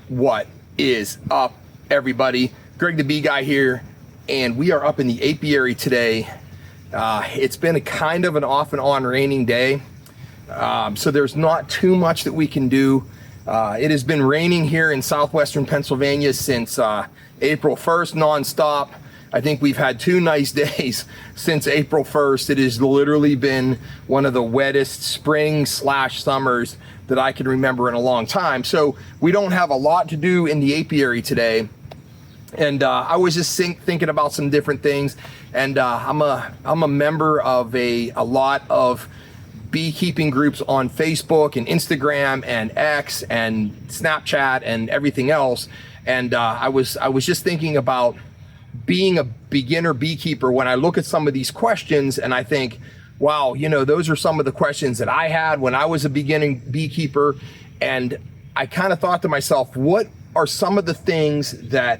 What is up, everybody? Greg the Bee Guy here, and we are up in the apiary today. It's been a kind of an off and on raining day, so there's not too much that we can do. It has been raining here in southwestern Pennsylvania since April 1st nonstop. I think we've had 2 nice days since April 1st. It has literally been one of the wettest spring/summers that I can remember in a long time. So we don't have a lot to do in the apiary today. And I was just thinking about some different things. And I'm a member of a lot of beekeeping groups on Facebook and Instagram and X and Snapchat and everything else. And I was just thinking about being a beginner beekeeper when I look at some of these questions and I think, wow, you know, those are some of the questions that I had when I was a beginning beekeeper. And I kind of thought to myself, what are some of the things that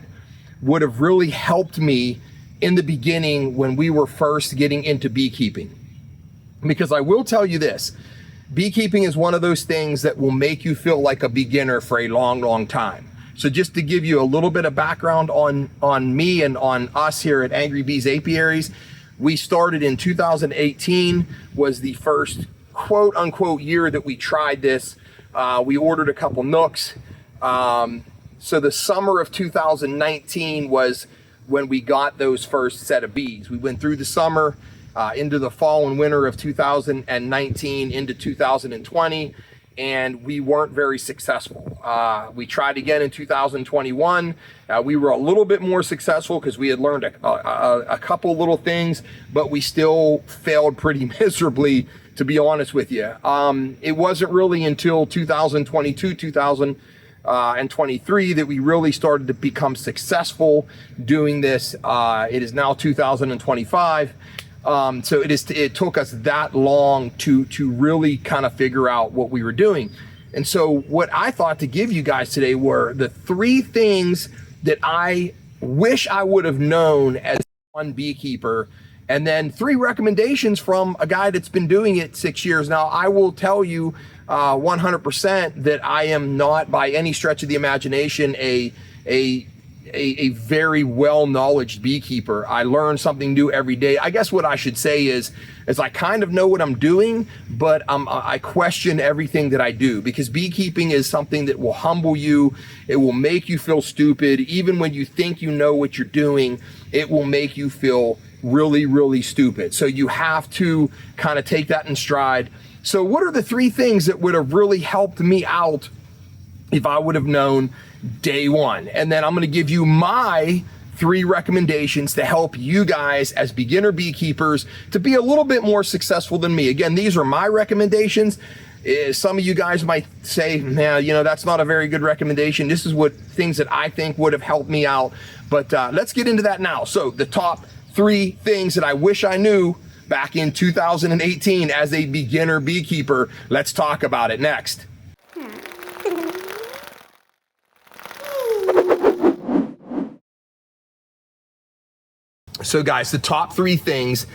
would have really helped me in the beginning when we were first getting into beekeeping? Because I will tell you this, beekeeping is one of those things that will make you feel like a beginner for a long, long time. So just to give you a little bit of background on me and on us here at Angry Bees Apiaries, we started in 2018, was the first quote unquote year that we tried this. We ordered a couple nooks. So the summer of 2019 was when we got those first set of bees. We went through the summer, into the fall and winter of 2019, into 2020. And we weren't very successful. We tried again in 2021. We were a little bit more successful because we had learned a couple little things, but we still failed pretty miserably, to be honest with you. It wasn't really until 2022, 2023 that we really started to become successful doing this. It is now 2025. So it took us that long to really kind of figure out what we were doing. And so what I thought to give you guys today were the 3 things that I wish I would have known as one beekeeper, and then 3 recommendations from a guy that's been doing it 6 years. Now, I will tell you 100% that I am not by any stretch of the imagination a very well-knowledge beekeeper. I learn something new every day. I guess what I should say is I kind of know what I'm doing, but I question everything that I do, because beekeeping is something that will humble you. It will make you feel stupid. Even when you think you know what you're doing, it will make you feel really, really stupid. So you have to kind of take that in stride. So what are the 3 things that would have really helped me out if I would have known day one? And then I'm going to give you my 3 recommendations to help you guys as beginner beekeepers to be a little bit more successful than me. Again, these are my recommendations. Some of you guys might say, man, you know, that's not a very good recommendation. This is what things that I think would have helped me out. But let's get into that now. So the top 3 things that I wish I knew back in 2018 as a beginner beekeeper. Let's talk about it next. So guys, the top 3 things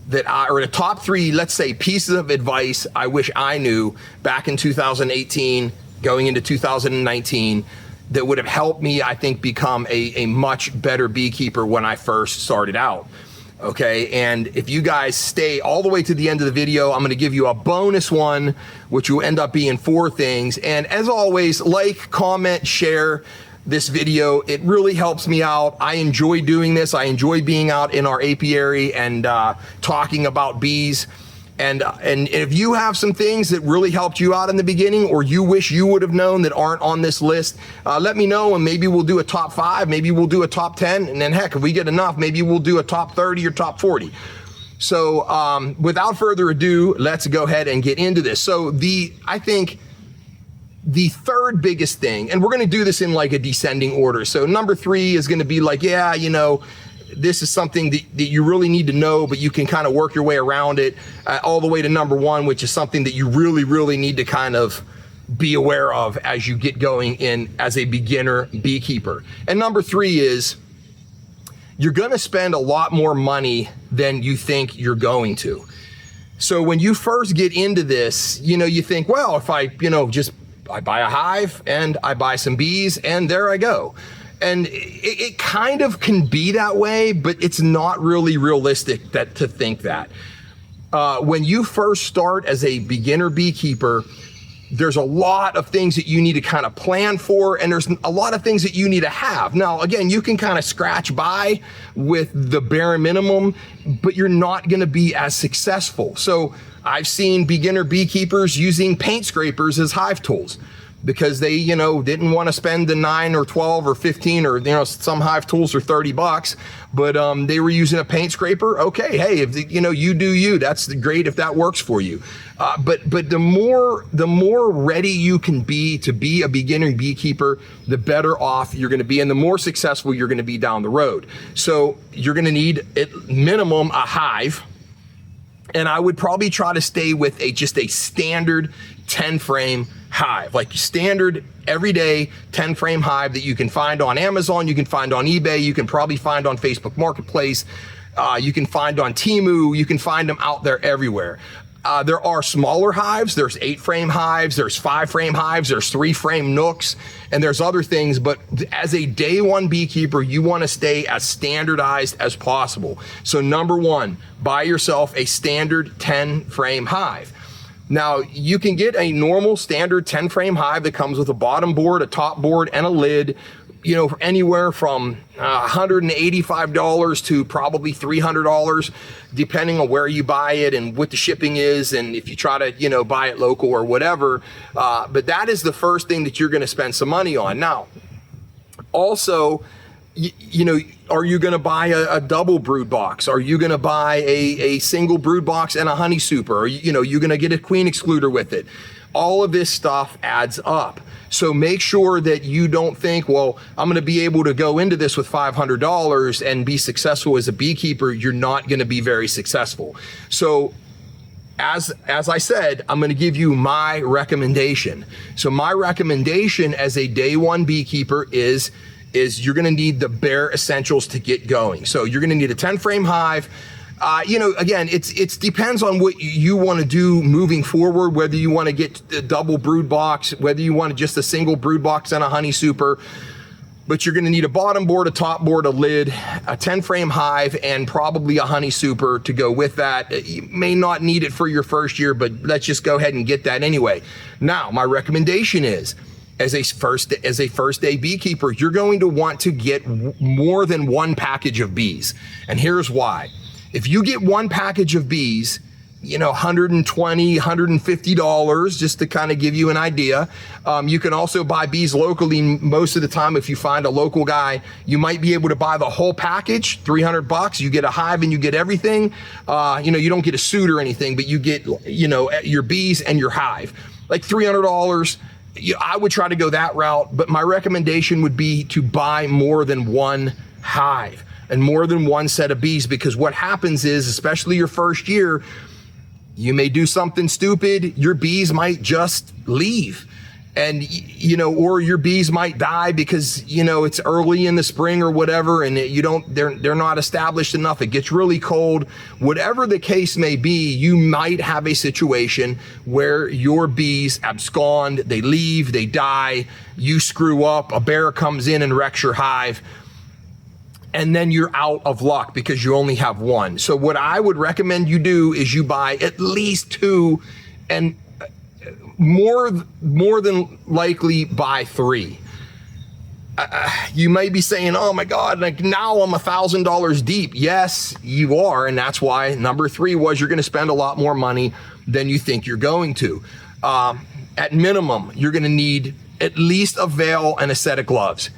that or the top 3, let's say, pieces of advice I wish I knew back in 2018, going into 2019, that would have helped me, I think, become a much better beekeeper when I first started out. Okay, and if you guys stay all the way to the end of the video, I'm gonna give you a bonus one, which will end up being 4 things. And as always, like, comment, share this video. It really helps me out. I enjoy doing this. I enjoy being out in our apiary and talking about bees. And if you have some things that really helped you out in the beginning, or you wish you would have known that aren't on this list, let me know, and maybe we'll do a top 5, maybe we'll do a top 10, and then heck, if we get enough, maybe we'll do a top 30 or top 40. So without further ado, let's go ahead and get into this. So I think the 3rd biggest thing, and we're going to do this in like a descending order. So number 3 is going to be like, yeah, you know, this is something that you really need to know, but you can kind of work your way around it, all the way to number 1, which is something that you really, really need to kind of be aware of as you get going in as a beginner beekeeper. And number 3 is you're going to spend a lot more money than you think you're going to. So when you first get into this, you know, you think, well, if I, you know, just buy a hive and I buy some bees, and there I go. And it kind of can be that way, but it's not really realistic to think that. When you first start as a beginner beekeeper, there's a lot of things that you need to kind of plan for, and there's a lot of things that you need to have. Now, again, you can kind of scratch by with the bare minimum, but you're not going to be as successful. So I've seen beginner beekeepers using paint scrapers as hive tools because they, didn't want to spend the 9 or 12 or 15 or, some hive tools are $30, but they were using a paint scraper. Okay, hey, if you do you, that's great if that works for you. But the more ready you can be to be a beginner beekeeper, the better off you're going to be, and the more successful you're going to be down the road. So you're going to need at minimum a hive, and I would probably try to stay with just a standard 10 frame hive, like standard everyday 10 frame hive that you can find on Amazon, you can find on eBay, you can probably find on Facebook Marketplace, you can find on Temu, you can find them out there everywhere. There are smaller hives, there's 8 frame hives, there's 5 frame hives, there's 3 frame nooks, and there's other things, but as a day one beekeeper, you want to stay as standardized as possible. So number one, buy yourself a standard 10 frame hive. Now, you can get a normal standard 10 frame hive that comes with a bottom board, a top board, and a lid, anywhere from $185 to probably $300, depending on where you buy it and what the shipping is, and if you try to, buy it local or whatever. But that is the first thing that you're going to spend some money on. Now, also, are you going to buy a double brood box? Are you going to buy a single brood box and a honey super? Or, you're going to get a queen excluder with it? All of this stuff adds up. So make sure that you don't think, well, I'm going to be able to go into this with $500 and be successful as a beekeeper. You're not going to be very successful. So as I said, I'm going to give you my recommendation. So my recommendation as a day one beekeeper is you're going to need the bare essentials to get going. So you're going to need a 10 frame hive. Again, it depends on what you want to do moving forward, whether you want to get a double brood box, whether you want just a single brood box and a honey super. But you're going to need a bottom board, a top board, a lid, a 10 frame hive, and probably a honey super to go with that. You may not need it for your first year, but let's just go ahead and get that anyway. Now, my recommendation is, as a first day beekeeper, you're going to want to get more than one package of bees. And here's why. If you get one package of bees, $120, $150, just to kind of give you an idea. You can also buy bees locally. Most of the time, if you find a local guy, you might be able to buy the whole package, $300. You get a hive and you get everything. You don't get a suit or anything, but you get, your bees and your hive, like $300. I would try to go that route, but my recommendation would be to buy more than one hive and more than one set of bees, because what happens is, especially your first year, you may do something stupid, your bees might just leave, and or your bees might die because it's early in the spring or whatever, and they're not established enough, it gets really cold. Whatever the case may be, you might have a situation where your bees abscond, they leave, they die, you screw up, a bear comes in and wrecks your hive, and then you're out of luck because you only have one. So what I would recommend you do is you buy at least 2, and more than likely buy 3. You may be saying, oh my God, like now I'm $1,000 deep. Yes, you are. And that's why number 3 was you're going to spend a lot more money than you think you're going to. At minimum, you're going to need at least a veil and a set of gloves.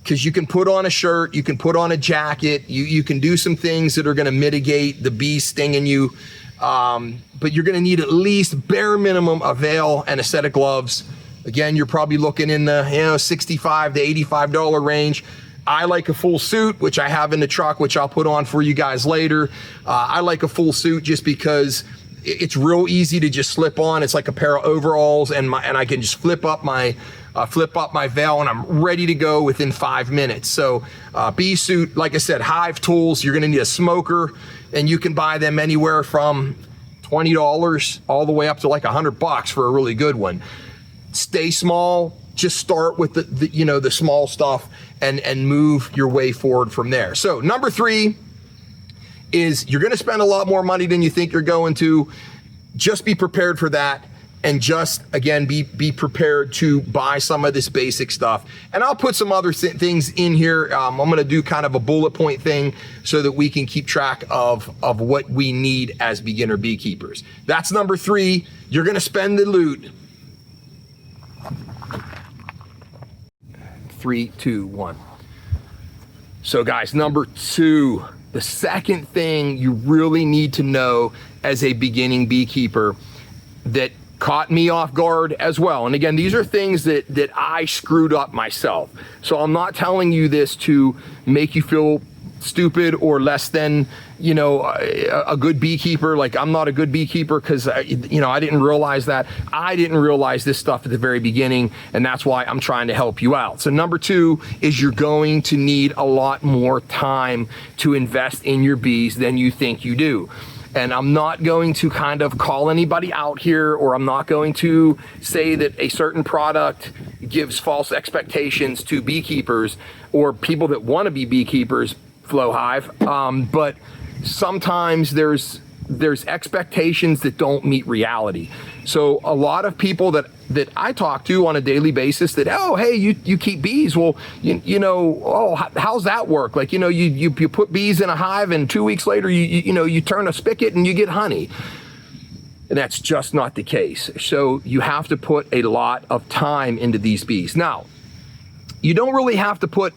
Because you can put on a shirt, you can put on a jacket, you can do some things that are going to mitigate the bees stinging you. But you're going to need at least bare minimum a veil and a set of gloves. Again, you're probably looking in the $65 to $85 range. I like a full suit, which I have in the truck, which I'll put on for you guys later. I like a full suit just because it's real easy to just slip on. It's like a pair of overalls, and I can just flip up my veil, and I'm ready to go within 5 minutes. So bee suit, like I said, hive tools, you're gonna need a smoker, and you can buy them anywhere from $20 all the way up to like $100 for a really good one. stay small. Just start with the small stuff and move your way forward from there. So number 3 is you're going to spend a lot more money than you think you're going to. Just be prepared for that. And just, again, be prepared to buy some of this basic stuff. And I'll put some other things in here. I'm going to do kind of a bullet point thing so that we can keep track of what we need as beginner beekeepers. That's number 3. You're going to spend the loot. 3, 2, 1. So guys, number 2, the second thing you really need to know as a beginning beekeeper that caught me off guard as well. And again, these are things that I screwed up myself. So I'm not telling you this to make you feel stupid or less than, a good beekeeper. Like, I'm not a good beekeeper because, I didn't realize that. I didn't realize this stuff at the very beginning, and that's why I'm trying to help you out. So number 2 is you're going to need a lot more time to invest in your bees than you think you do. And I'm not going to kind of call anybody out here, or I'm not going to say that a certain product gives false expectations to beekeepers or people that want to be beekeepers, Flow Hive. But sometimes there's expectations that don't meet reality. So a lot of people that I talk to on a daily basis that, oh, hey, you keep bees. Well, how's that work? Like, you put bees in a hive and 2 weeks later, you turn a spigot and you get honey. And that's just not the case. So you have to put a lot of time into these bees. Now, you don't really have to put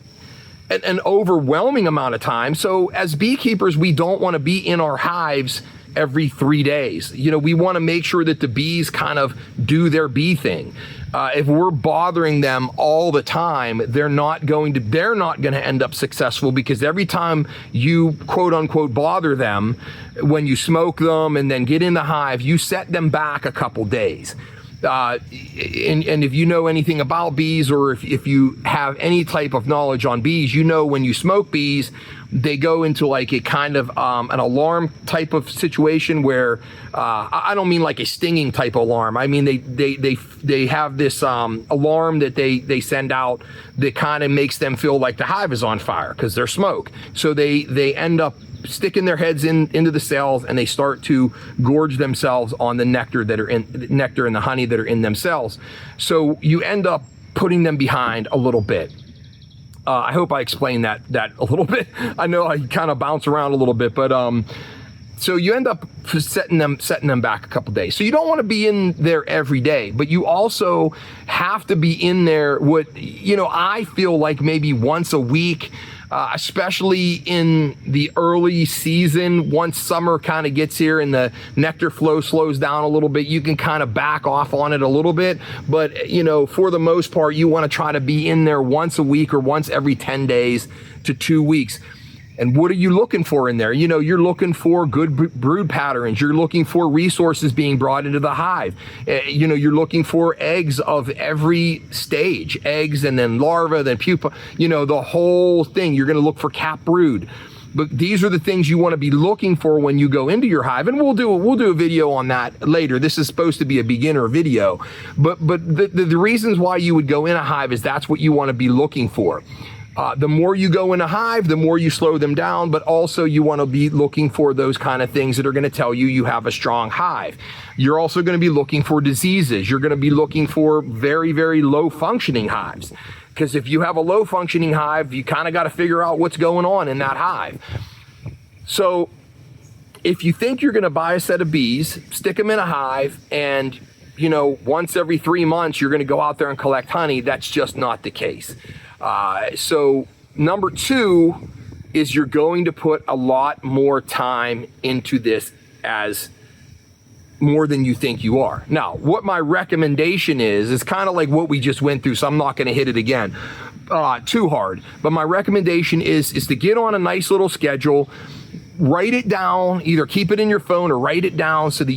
an overwhelming amount of time. So as beekeepers, we don't want to be in our hives every 3 days. We want to make sure that the bees kind of do their bee thing. If we're bothering them all the time, they're not going to end up successful, because every time you quote unquote bother them, when you smoke them and then get in the hive, you set them back a couple days. And if you know anything about bees, or if you have any type of knowledge on bees, when you smoke bees, they go into like a kind of an alarm type of situation where I don't mean like a stinging type of alarm. I mean they have this alarm that they send out that kind of makes them feel like the hive is on fire because they're smoke. So they end up sticking their heads into the cells, and they start to gorge themselves on the nectar and the honey that are in themselves. So you end up putting them behind a little bit. I hope I explained that a little bit. I know I kind of bounce around a little bit, but so you end up setting them back a couple days. So you don't want to be in there every day, but you also have to be in there. I feel like maybe once a week. Especially in the early season, once summer kind of gets here and the nectar flow slows down a little bit, you can kind of back off on it a little bit. But, for the most part, you want to try to be in there once a week or once every 10 days to 2 weeks. And what are you looking for in there? You're looking for good brood patterns. You're looking for resources being brought into the hive. You're looking for eggs of every stage, eggs and then larvae, then pupa, the whole thing. You're going to look for cap brood. But these are the things you want to be looking for when you go into your hive. And we'll do a video on that later. This is supposed to be a beginner video. But the reasons why you would go in a hive is that's what you want to be looking for. The more you go in a hive, the more you slow them down, but also you want to be looking for those kind of things that are going to tell you have a strong hive. You're also going to be looking for diseases. You're going to be looking for very, very low functioning hives. Because if you have a low functioning hive, you kind of got to figure out what's going on in that hive. So if you think you're going to buy a set of bees, stick them in a hive, and once every 3 months, you're going to go out there and collect honey, that's just not the case. So number 2 is you're going to put a lot more time into this as more than you think you are. Now, what my recommendation is kind of like what we just went through, so I'm not going to hit it again too hard. But my recommendation is to get on a nice little schedule. Write it down, either keep it in your phone or write it down so that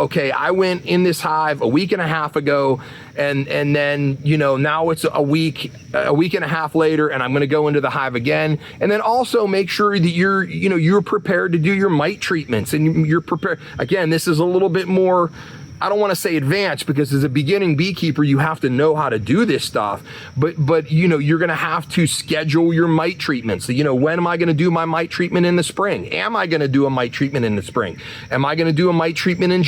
okay, I went in this hive a week and a half ago, and then, now it's a week and a half later, and I'm going to go into the hive again. And then also make sure that you're prepared to do your mite treatments, and you're prepared. Again, this is a little bit more I don't want to say advanced, because as a beginning beekeeper, you have to know how to do this stuff, but you know, you're going to have to schedule your mite treatments. So, you know, when am I going to do my mite treatment in the spring? Am I going to do a mite treatment in the spring? Am I going to do a mite treatment in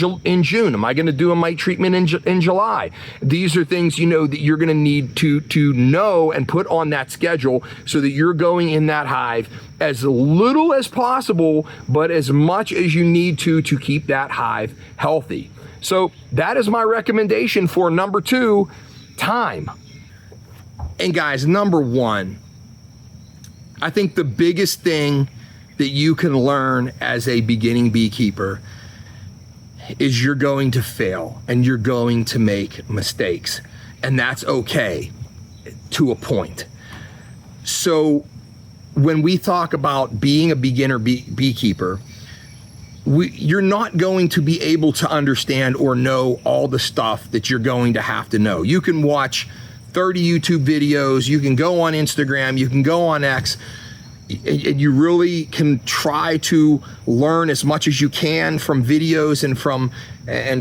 June? Am I going to do a mite treatment in July? These are things, you know, that you're going to need to know and put on that schedule, so that you're going in that hive as little as possible, but as much as you need to keep that hive healthy. So that is my recommendation for number 2, time. And guys, number 1, I think the biggest thing that you can learn as a beginning beekeeper is you're going to fail and you're going to make mistakes, and that's okay to a point. So when we talk about being a beginner beekeeper, you're not going to be able to understand or know all the stuff that you're going to have to know. You can watch 30 YouTube videos, you can go on Instagram, you can go on X, and you really can try to learn as much as you can from videos and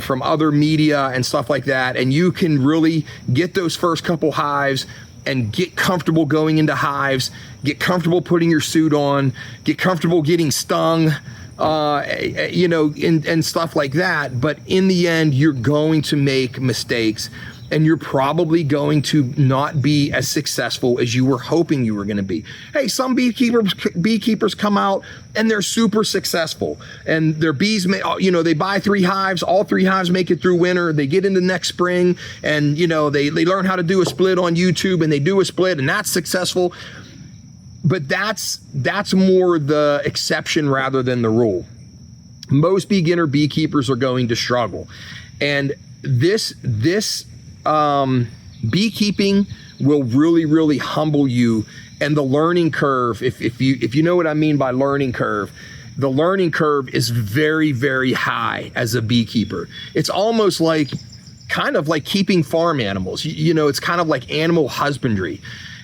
from other media and stuff like that. And you can really get those first couple hives and get comfortable going into hives, get comfortable putting your suit on, get comfortable getting stung, you know, and stuff like that. But in the end, you're going to make mistakes, and you're probably going to not be as successful as you were hoping you were going to be. Hey, some beekeepers come out and they're super successful, and their bees, you know, they buy 3 hives, all 3 hives make it through winter, they get into next spring, and you know, they learn how to do a split on YouTube, and they do a split, and that's successful. But that's more the exception rather than the rule. Most beginner beekeepers are going to struggle, and this beekeeping will really humble you. And the learning curve, if you know what I mean by learning curve, the learning curve is very high as a beekeeper. It's almost like, kind of like keeping farm animals. You know, it's kind of like animal husbandry,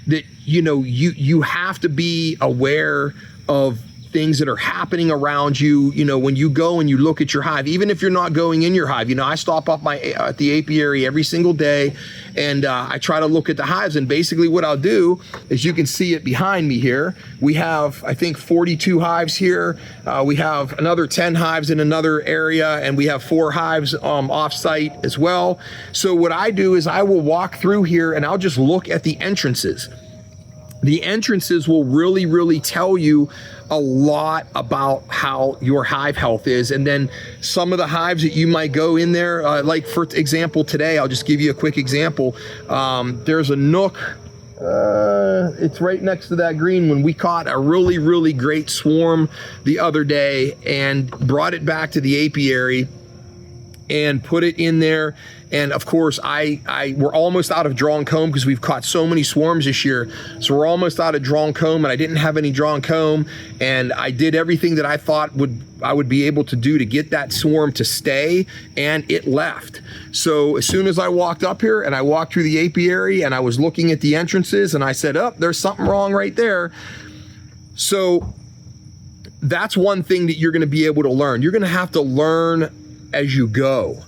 that, you know, you have to be aware of things that are happening around you. You know, when you go and you look at your hive, even if you're not going in your hive, you know, I stop up at the apiary every single day, and I try to look at the hives. And basically what I'll do is, you can see it behind me here, we have, I think, 42 hives here. We have another 10 hives in another area, and we have 4 hives off site as well. So what I do is I will walk through here and I'll just look at the entrances. The entrances will really tell you a lot about how your hive health is. And then some of the hives that you might go in there, like for example, today, I'll just give you a quick example. There's a nook, it's right next to that green one. We caught a really great swarm the other day and brought it back to the apiary and put it in there. And of course, we're almost out of drawn comb, because we've caught so many swarms this year. So we're almost out of drawn comb, and I didn't have any drawn comb. And I did everything that I thought I would be able to do to get that swarm to stay, and it left. So as soon as I walked up here and I walked through the apiary and I was looking at the entrances, and I said, oh, there's something wrong right there. So that's one thing that you're going to be able to learn. You're going to have to learn as you go.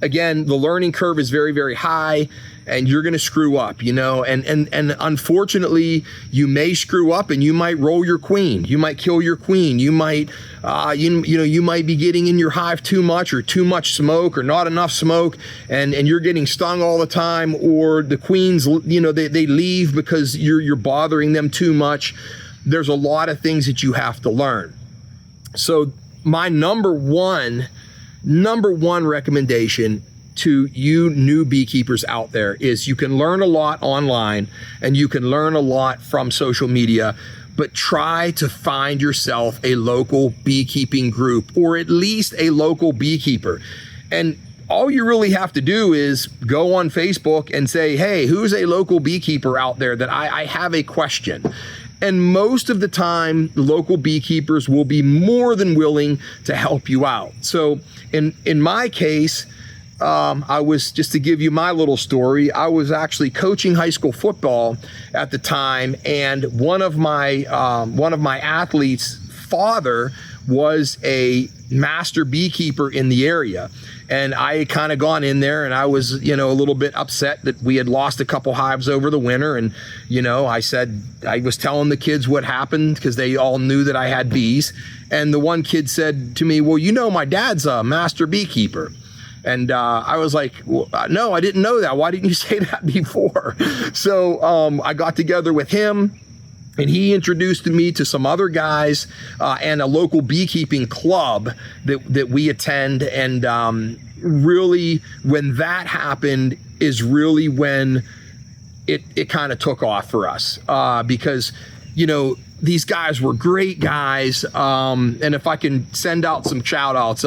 Again, the learning curve is very high, and you're going to screw up, you know, and unfortunately, you may screw up and you might roll your queen. You might kill your queen. You might, you might be getting in your hive too much, or too much smoke, or not enough smoke, and you're getting stung all the time, or the queens, you know, they leave because you're bothering them too much. There's a lot of things that you have to learn. So my number one recommendation to you new beekeepers out there is, you can learn a lot online and you can learn a lot from social media, but try to find yourself a local beekeeping group, or at least a local beekeeper. And all you really have to do is go on Facebook and say, hey, who's a local beekeeper out there that I have a question? And most of the time, local beekeepers will be more than willing to help you out. So in my case, I was, just to give you my little story, I was actually coaching high school football at the time, and one of my athletes' father was a master beekeeper in the area. And I had kind of gone in there and I was, a little bit upset that we had lost a couple hives over the winter. And, I was telling the kids what happened because they all knew that I had bees. And the one kid said to me, well, my dad's a master beekeeper. And I was like, well, no, I didn't know that. Why didn't you say that before? So I got together with him. And he introduced me to some other guys and a local beekeeping club that we attend. And really, when that happened is really when it kind of took off for us because, these guys were great guys. And if I can send out some shout outs,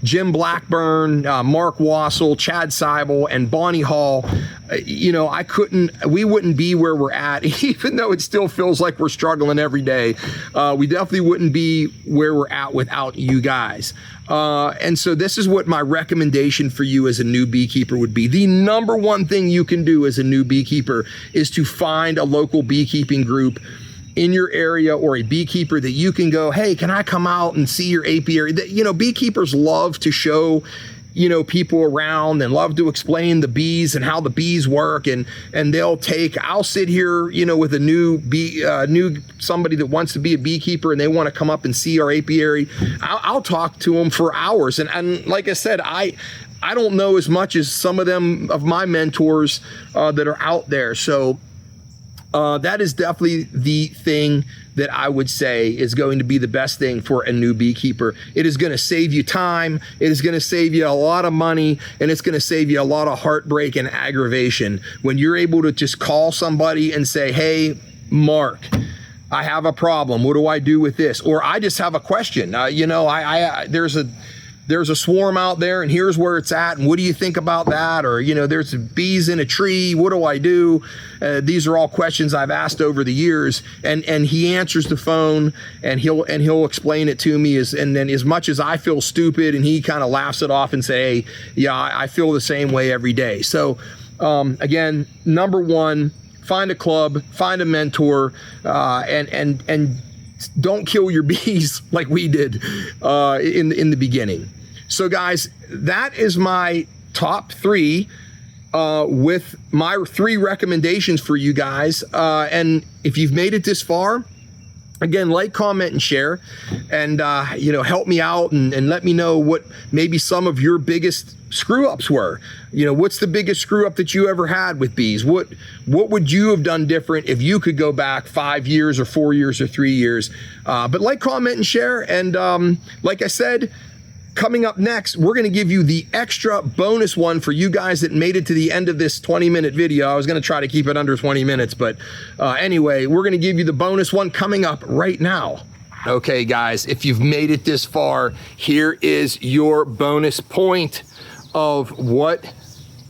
Jim Blackburn, Mark Wassel, Chad Seibel, and Bonnie Hall, we wouldn't be where we're at, even though it still feels like we're struggling every day. We definitely wouldn't be where we're at without you guys. And so this is what my recommendation for you as a new beekeeper would be. The number one thing you can do as a new beekeeper is to find a local beekeeping group in your area or a beekeeper that you can go, hey, can I come out and see your apiary? Beekeepers love to show, people around and love to explain the bees and how the bees work. And I'll sit here, with a new somebody that wants to be a beekeeper and they want to come up and see our apiary. I'll talk to them for hours. And like I said, I don't know as much as some of my mentors that are out there. So that is definitely the thing that I would say is going to be the best thing for a new beekeeper. It is going to save you time. It is going to save you a lot of money, and it's going to save you a lot of heartbreak and aggravation when you're able to just call somebody and say, hey, Mark, I have a problem. What do I do with this? Or I just have a question. There's a swarm out there and here's where it's at. And what do you think about that? Or, there's bees in a tree. What do I do? These are all questions I've asked over the years. And he answers the phone and he'll explain it to me. And then as much as I feel stupid and he kind of laughs it off and say, hey, yeah, I feel the same way every day. So again, number one, find a club, find a mentor, and don't kill your bees like we did in the beginning. So guys, that is my top 3 with my 3 recommendations for you guys. And if you've made it this far, again, like, comment, and share, and help me out and let me know what maybe some of your biggest screw-ups were. What's the biggest screw-up that you ever had with bees? What would you have done different if you could go back 5 years or 4 years or 3 years? But like, comment, and share. And like I said, coming up next, we're going to give you the extra bonus one for you guys that made it to the end of this 20-minute video. I was going to try to keep it under 20 minutes, but anyway, we're going to give you the bonus one coming up right now. Okay, guys, if you've made it this far, here is your bonus point of what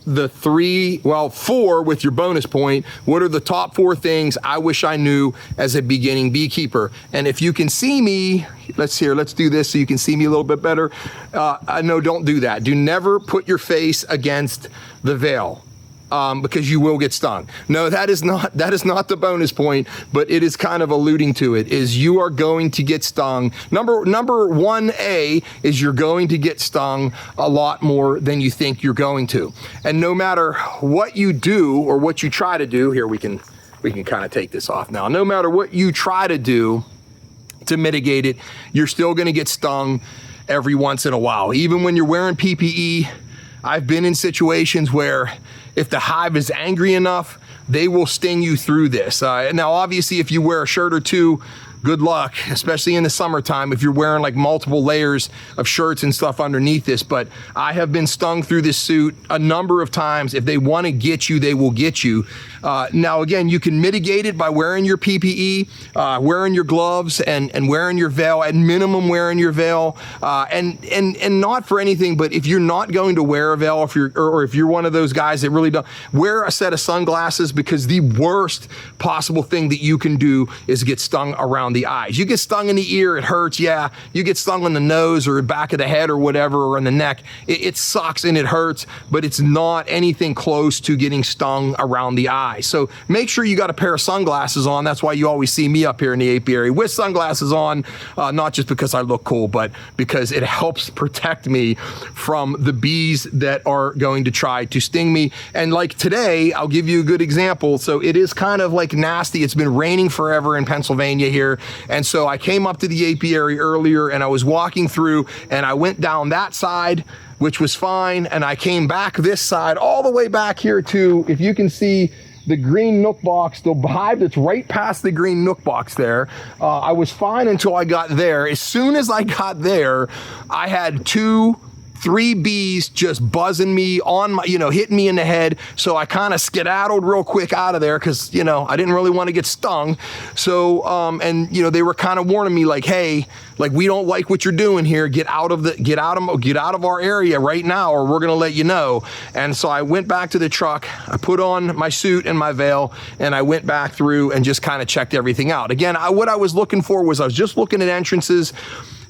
the 4 with your bonus point. What are the top 4 things I wish I knew as a beginning beekeeper? And if you can see me, let's do this so you can see me a little bit better. No, don't do that. Do never put your face against the veil. Because you will get stung. No, that is not the bonus point, but it is kind of alluding to it, is you are going to get stung. Number 1A is you're going to get stung a lot more than you think you're going to. And no matter what you do or what you try to do, here we can kind of take this off now. No matter what you try to do to mitigate it, you're still gonna get stung every once in a while. Even when you're wearing PPE, I've been in situations where if the hive is angry enough, they will sting you through this. Now, obviously, if you wear a shirt or two, good luck, especially in the summertime if you're wearing like multiple layers of shirts and stuff underneath this. But I have been stung through this suit a number of times. If they want to get you, they will get you. Now, again, you can mitigate it by wearing your PPE, wearing your gloves, and wearing your veil, at minimum wearing your veil, and not for anything, but if you're not going to wear a veil, if you're one of those guys that really don't, wear a set of sunglasses, because the worst possible thing that you can do is get stung around the eyes. You get stung in the ear, it hurts. Yeah, you get stung on the nose or back of the head or whatever, or on the neck. It sucks and it hurts, but it's not anything close to getting stung around the eye. So make sure you got a pair of sunglasses on. That's why you always see me up here in the apiary with sunglasses on, not just because I look cool, but because it helps protect me from the bees that are going to try to sting me. And like today, I'll give you a good example. So it is kind of like nasty. It's been raining forever in Pennsylvania here. And so I came up to the apiary earlier and I was walking through and I went down that side, which was fine. And I came back this side all the way back here to, if you can see, the green nook box, the hive that's right past the green nook box there. I was fine until I got there. As soon as I got there, I had 2-3 bees just buzzing me on my, hitting me in the head. So I kind of skedaddled real quick out of there because, I didn't really want to get stung. So, they were kind of warning me like, hey, like, we don't like what you're doing here. Get out of our area right now, or we're going to let you know. And so I went back to the truck, I put on my suit and my veil, and I went back through and just kind of checked everything out. Again, what I was looking for was I was just looking at entrances,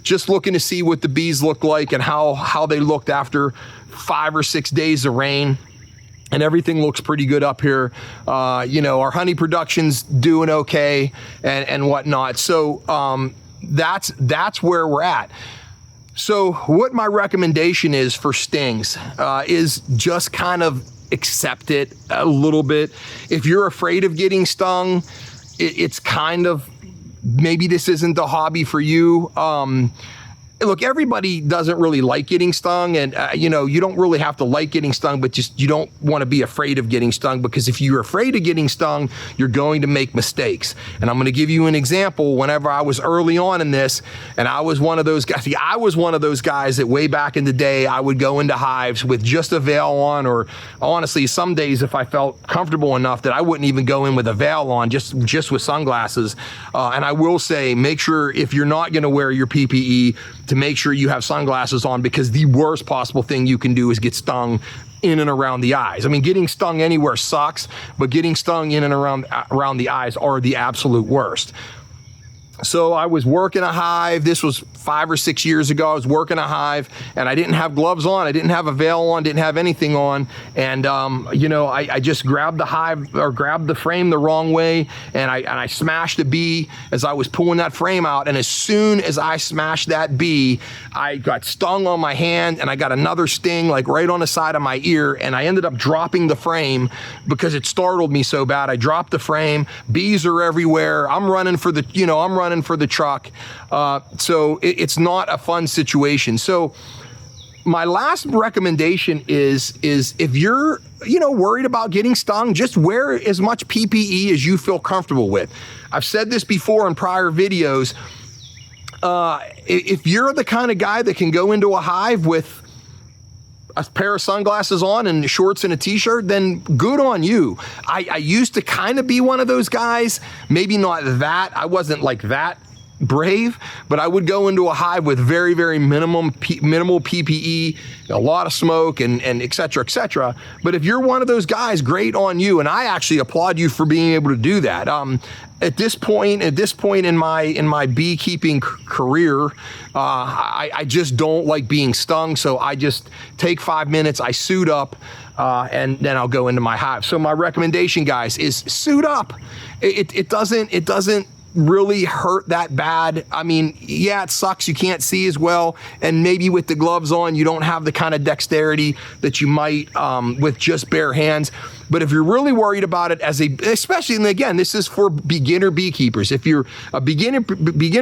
just looking to see what the bees looked like and how they looked after 5 or 6 days of rain. And everything looks pretty good up here. Our honey production's doing okay and whatnot. So that's where we're at. So what my recommendation is for stings is just kind of accept it a little bit. If you're afraid of getting stung, it's kind of, maybe this isn't the hobby for you. Look, everybody doesn't really like getting stung, and you don't really have to like getting stung, but just you don't want to be afraid of getting stung, because if you're afraid of getting stung, you're going to make mistakes. And I'm going to give you an example. Whenever I was early on in this, and I was one of those guys, that way back in the day, I would go into hives with just a veil on, or honestly, some days if I felt comfortable enough that I wouldn't even go in with a veil on, just with sunglasses. And I will say, make sure if you're not going to wear your PPE, to make sure you have sunglasses on, because the worst possible thing you can do is get stung in and around the eyes. I mean, getting stung anywhere sucks, but getting stung in and around the eyes are the absolute worst. So I was working a hive. This was 5 or 6 years ago. I was working a hive and I didn't have gloves on. I didn't have a veil on, didn't have anything on. And, I just grabbed the hive, or grabbed the frame the wrong way. And I smashed a bee as I was pulling that frame out. And as soon as I smashed that bee, I got stung on my hand, and I got another sting like right on the side of my ear. And I ended up dropping the frame because it startled me so bad. I dropped the frame. Bees are everywhere. I'm running for the truck. So it's not a fun situation. So my last recommendation is if you're, worried about getting stung, just wear as much PPE as you feel comfortable with. I've said this before in prior videos. If you're the kind of guy that can go into a hive with a pair of sunglasses on and shorts and a t-shirt, then good on you. I used to kind of be one of those guys, maybe not that. I wasn't like that brave, but I would go into a hive with very, very minimal PPE, a lot of smoke, and et cetera, et cetera. But if you're one of those guys, great on you. And I actually applaud you for being able to do that. At this point in my beekeeping career, I just don't like being stung. So I just take 5 minutes, I suit up, and then I'll go into my hive. So my recommendation, guys, is suit up. It doesn't really hurt that bad. I mean, yeah, it sucks. You can't see as well. And maybe with the gloves on, you don't have the kind of dexterity that you might with just bare hands. But if you're really worried about it especially, and again, this is for beginner beekeepers. If you're a beginner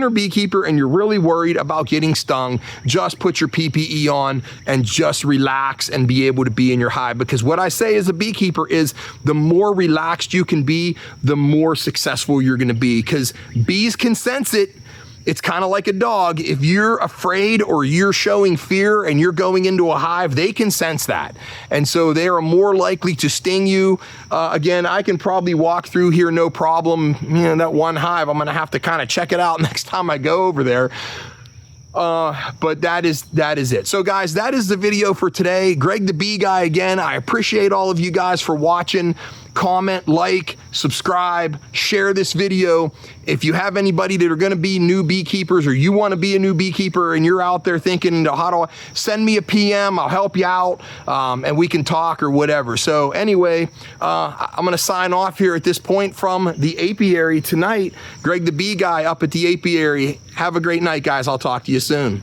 beekeeper and you're really worried about getting stung, just put your PPE on and just relax and be able to be in your hive. Because what I say as a beekeeper is the more relaxed you can be, the more successful you're going to be, because bees can sense it. It's kind of like a dog. If you're afraid or you're showing fear and you're going into a hive, they can sense that. And so they are more likely to sting you. Again, I can probably walk through here no problem. That one hive, I'm going to have to kind of check it out next time I go over there. But that is it. So guys, that is the video for today. Greg the Bee Guy again. I appreciate all of you guys for watching. comment, like, subscribe, share this video. If you have anybody that are going to be new beekeepers, or you want to be a new beekeeper and you're out there thinking, how do I, send me a PM, I'll help you out, and we can talk or whatever. So anyway, I'm going to sign off here at this point from the apiary tonight. Greg the Bee Guy up at the apiary. Have a great night, guys. I'll talk to you soon.